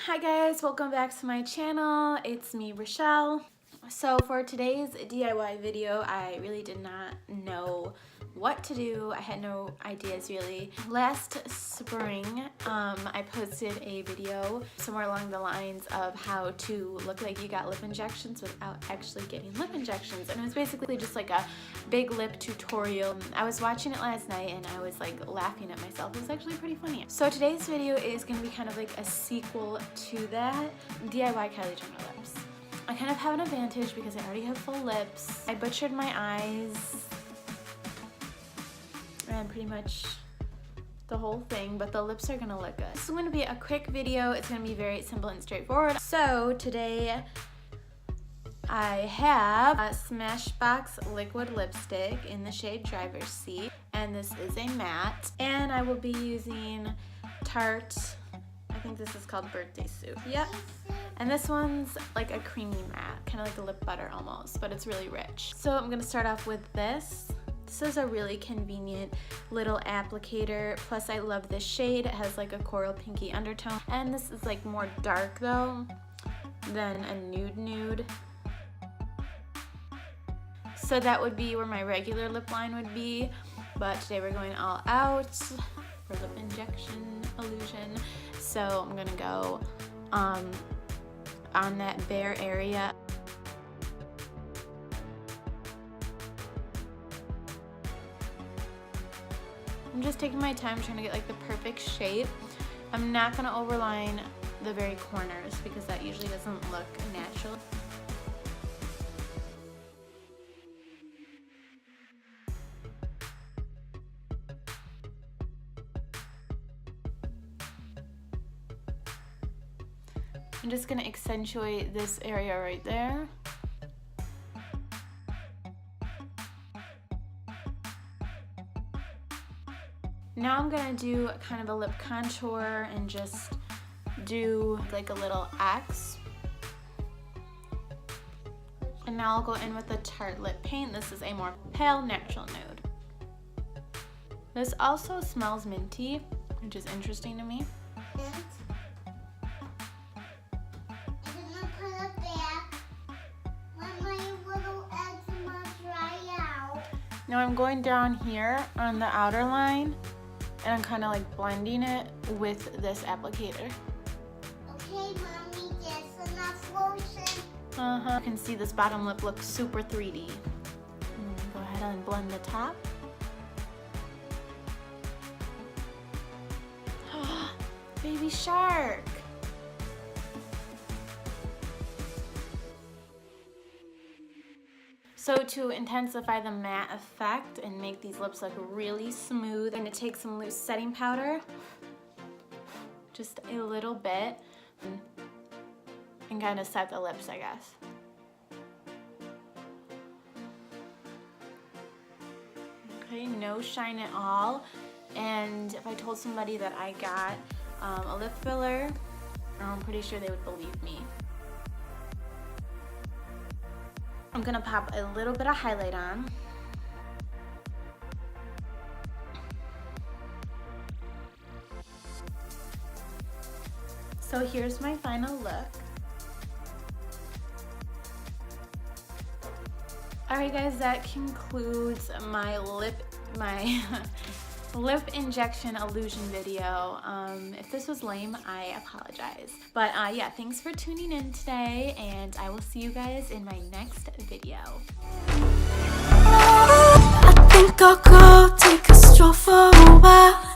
Hi guys, welcome back to my channel. It's me, Rishelle. So for today's DIY video, I really did not know what to do. I had no ideas really. Last spring, I posted a video somewhere along the lines of how to look like you got lip injections without actually getting lip injections. And it was basically just like a big lip tutorial. I was watching it last night and I was like laughing at myself. It was actually pretty funny. So today's video is gonna be kind of like a sequel to that. DIY Kylie Jenner lips. I kind of have an advantage because I already have full lips. I butchered my eyes and pretty much the whole thing, but the lips are gonna look good. This is gonna be a quick video. It's gonna be very simple and straightforward. So today I have a Smashbox liquid lipstick in the shade Driver's Seat, and this is a matte, and I will be using Tarte, I think this is called Birthday Suit. Yep. And this one's like a creamy matte, kind of like a lip butter almost, but it's really rich. So I'm gonna start off with this. This is a really convenient little applicator. Plus I love this shade. It has like a coral pinky undertone. And this is like more dark though than a nude. So that would be where my regular lip line would be. But today we're going all out for lip injection illusion. So I'm gonna go on that bare area. I'm just taking my time trying to get like the perfect shape. I'm not gonna overline the very corners because that usually doesn't look natural. I'm just gonna accentuate this area right there. Now I'm gonna do kind of a lip contour and just do like a little X. And now I'll go in with the Tarte lip paint. This is a more pale natural nude. This also smells minty, which is interesting to me. Now I'm going down here on the outer line and I'm kind of like blending it with this applicator. Okay, Mommy, just enough lotion. You can see this bottom lip looks super 3D. Go ahead and blend the top. Baby shark. So to intensify the matte effect and make these lips look really smooth, I'm gonna take some loose setting powder, just a little bit, and kind of set the lips, I guess. Okay, no shine at all. And if I told somebody that I got a lip filler, I'm pretty sure they would believe me. I'm gonna pop a little bit of highlight on. So here's my final look. Alright guys, that concludes my lip injection illusion video. If this was lame, I apologize. But yeah, thanks for tuning in today, and I will see you guys in my next video. I think I'll go take a stroll for a while.